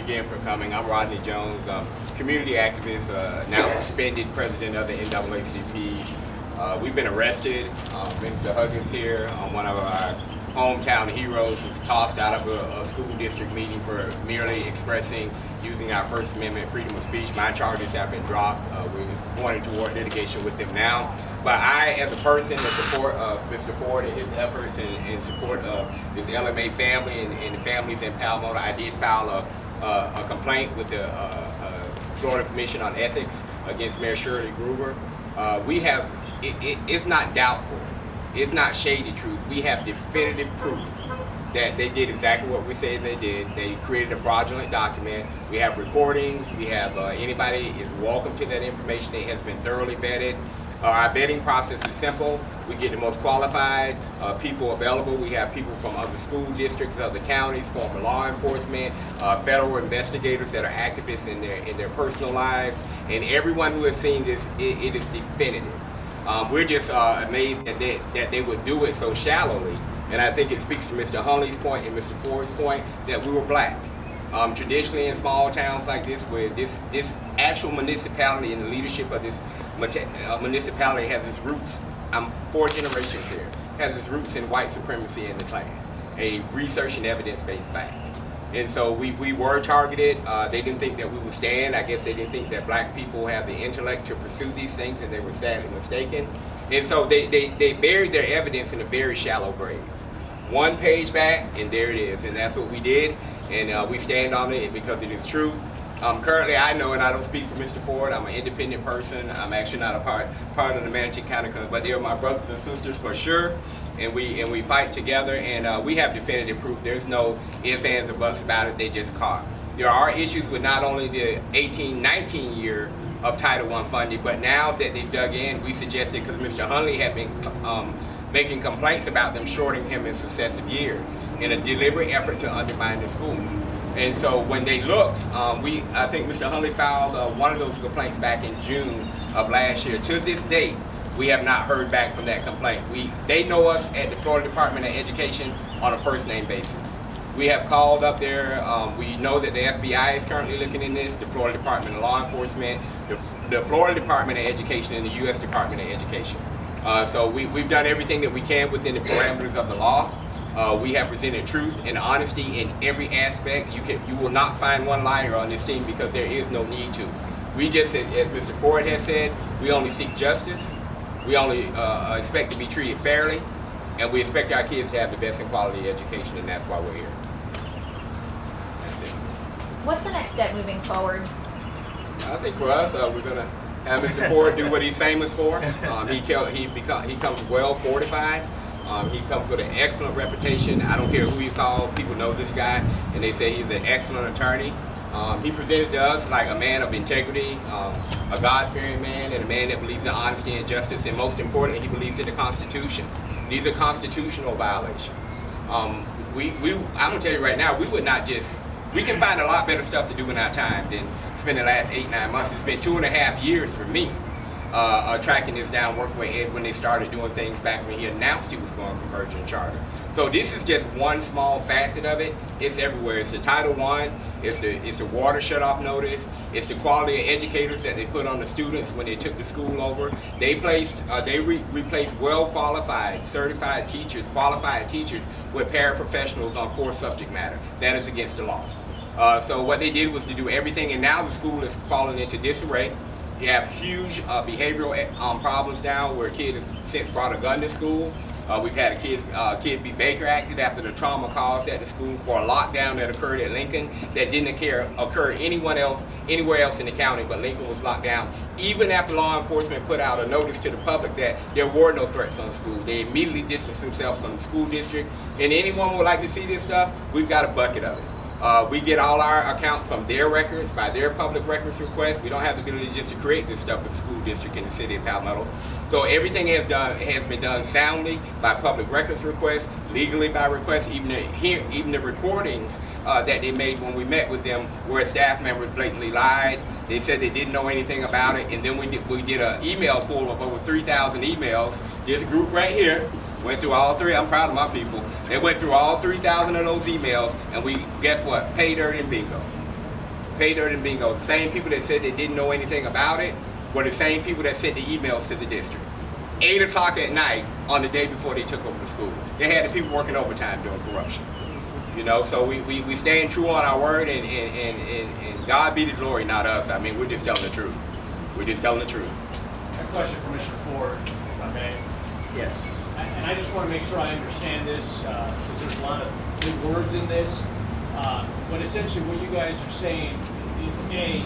again for coming. I'm Rodney Jones, community activist, now suspended president of the NAACP. We've been arrested. Mr. Huggins here, one of our hometown heroes, was tossed out of a school district meeting for merely expressing, using our First Amendment freedom of speech. My charges have been dropped. We're going toward litigation with them now. But I, as a person, in support of Mr. Ford and his efforts, and in support of this LMA family and the families in Palmetto, I did file a complaint with the Florida Commission on Ethics against Mayor Shirley Gruber. We have, it's not doubtful, it's not shady truth. We have definitive proof that they did exactly what we said they did. They created a fraudulent document. We have recordings. We have anybody is welcome to that information. It has been thoroughly vetted. Our vetting process is simple. We get the most qualified people available. We have people from other school districts, other counties, former law enforcement, federal investigators that are activists in their personal lives, and everyone who has seen this, it is definitive. We're just amazed that they would do it so shallowly, and I think it speaks to Mr. Hundley's point and Mr. Ford's point that we were black. Traditionally in small towns like this, where this actual municipality and the leadership of this municipality has its roots, I'm 4 generations here, has its roots in white supremacy in the Klan, a research and evidence-based fact. And so we were targeted. They didn't think that we would stand. I guess they didn't think that black people have the intellect to pursue these things, and they were sadly mistaken. And so they buried their evidence in a very shallow grave. 1 page back, and there it is. And that's what we did. And we stand on it because it is truth. Currently, I know, and I don't speak for Mr. Ford, I'm an independent person. I'm actually not a part of the Manatee County, but they are my brothers and sisters for sure. And we fight together, and we have definitive proof. There's no ifs, ands, or buts about it. They just caught. There are issues with not only the 18-19 year of Title I funding, but now that they've dug in, we suggested, because Mr. Hundley had been making complaints about them shorting him in successive years in a deliberate effort to undermine the school. And so when they looked, I think Mr. Hundley filed one of those complaints back in June of last year. To this date, we have not heard back from that complaint. They know us at the Florida Department of Education on a first name basis. We have called up there. We know that the FBI is currently looking in this, the Florida Department of Law Enforcement, the Florida Department of Education, and the U.S. Department of Education. So we've done everything that we can within the parameters of the law. We have presented truth and honesty in every aspect. You will not find one liar on this team, because there is no need to. We just, as Mr. Ford has said, we only seek justice. We only expect to be treated fairly, and we expect our kids to have the best in quality education, and that's why we're here. That's it. What's the next step moving forward? I think for us, we're going to have Mr. Ford do what he's famous for. He comes well fortified. He comes with an excellent reputation. I don't care who you call, people know this guy, and they say he's an excellent attorney. He presented to us like a man of integrity, a God-fearing man, and a man that believes in honesty and justice, and most importantly, he believes in the Constitution. These are constitutional violations. I'm gonna tell you right now, we can find a lot better stuff to do in our time than spend the last 8-9 months. It's been 2.5 years for me tracking this down, working with Ed when they started doing things back when he announced he was going to convergent charter. So this is just one small facet of it. It's everywhere. It's the Title I, it's the water shut-off notice, it's the quality of educators that they put on the students when they took the school over. They replaced well-qualified, certified teachers, qualified teachers with paraprofessionals on core subject matter. That is against the law. So what they did was to do everything, and now the school is falling into disarray. You have huge behavioral problems now, where a kid has since brought a gun to school. We've had a kid be Baker acted after the trauma caused at the school for a lockdown that occurred at Lincoln that didn't occur anywhere else in the county, but Lincoln was locked down. Even after law enforcement put out a notice to the public that there were no threats on the school, they immediately distanced themselves from the school district. And anyone who would like to see this stuff, we've got a bucket of it. We get all our accounts from their records, by their public records requests. We don't have the ability just to create this stuff for the school district in the city of Palmetto. So everything has been done soundly by public records requests, legally by request. Even the recordings that they made when we met with them, where staff members blatantly lied. They said they didn't know anything about it, and then we did an email pool of over 3,000 emails. This group right here went through all three. I'm proud of my people. They went through all 3,000 of those emails, and we, guess what? Pay dirt and bingo. pay dirt and bingo. The same people that said they didn't know anything about it were the same people that sent the emails to the district. 8 o'clock at night on the day before they took over the school. They had the people working overtime doing corruption. You know, so we stand true on our word, and God be the glory, not us. I mean, we're just telling the truth. We're just telling the truth. A question for Mr. Ford, if I may. Yes. And I just want to make sure I understand this, because there's a lot of big words in this. But essentially what you guys are saying is, A,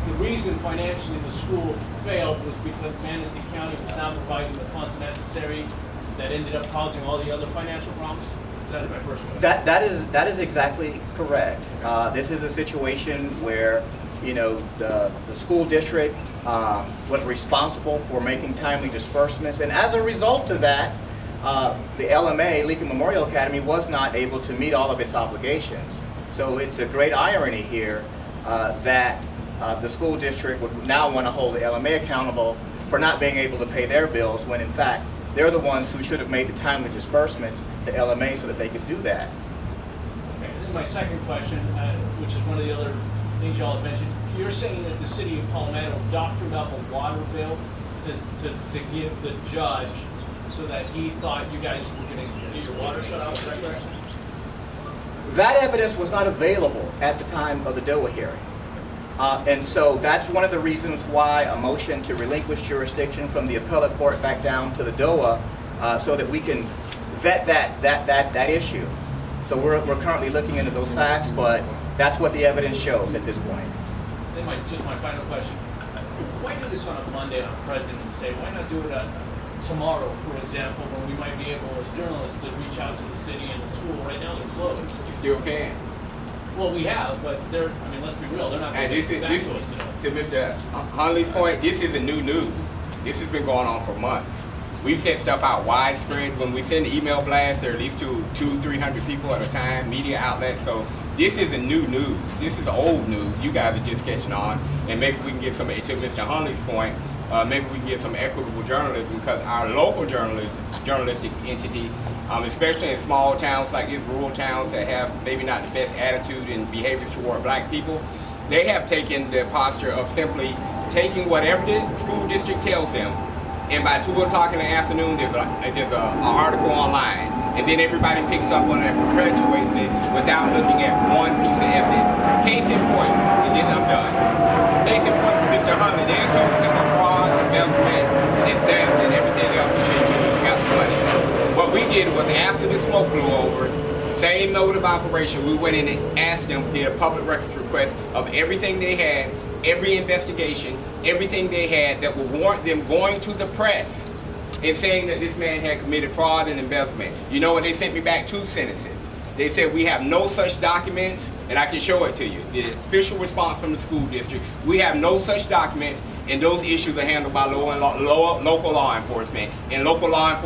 the reason financially the school failed was because Manatee County was not providing the funds necessary that ended up causing all the other financial problems? That's my first question. That is exactly correct. This is a situation where, you know, the school district was responsible for making timely disbursements, and as a result of that, the LMA, Lincoln Memorial Academy, was not able to meet all of its obligations. So it's a great irony here that the school district would now want to hold the LMA accountable for not being able to pay their bills, when in fact they're the ones who should have made the timely disbursements to LMA so that they could do that. Okay, and then my second question, which is one of the other things y'all have mentioned, you're saying that the city of Palmetto doctored up a water bill to give the judge so that he thought you guys were going to get your water shut off, is that correct? That evidence was not available at the time of the DOA hearing. And so that's one of the reasons why a motion to relinquish jurisdiction from the appellate court back down to the DOA so that we can vet that issue. So we're currently looking into those facts, but that's what the evidence shows at this point. Then just my final question. Why do this on a Monday on President's Day? Why not do it tomorrow, for example, when we might be able as journalists to reach out to the city and the school? Right now they're closed. You still can. Well, we have, but they're, I mean, let's be real, they're not going And to this get is, back this, to us. to Mr. Hundley's point, this isn't new news. This has been going on for months. We've sent stuff out widespread. When we send email blasts, there are at least 200-300 people at a time, media outlets. So this isn't new news. This is old news. You guys are just catching on. And maybe we can get some, to Mr. Hundley's point, maybe we can get some equitable journalism, because our local journalistic entity, especially in small towns like these, rural towns that have maybe not the best attitude and behaviors toward black people, they have taken the posture of simply taking whatever the school district tells them, and by 2 o'clock in the afternoon there's an article online, and then everybody picks up on it and perpetuates it without looking at one piece of evidence. Case in point, and then I'm done. Case in point for Mr. Hundley, they accused him of fraud, embezzlement, and theft, and everything else he shouldn't do. He got some money. What we did was, after the smoke blew over, same mode of operation, we went in and asked them, did a public records request of everything they had, every investigation, everything they had that would warrant them going to the press and saying that this man had committed fraud and embezzlement. You know what, they sent me back 2 sentences. They said, we have no such documents, and I can show it to you. The official response from the school district, we have no such documents, and those issues are handled by local law enforcement. And local law enforcement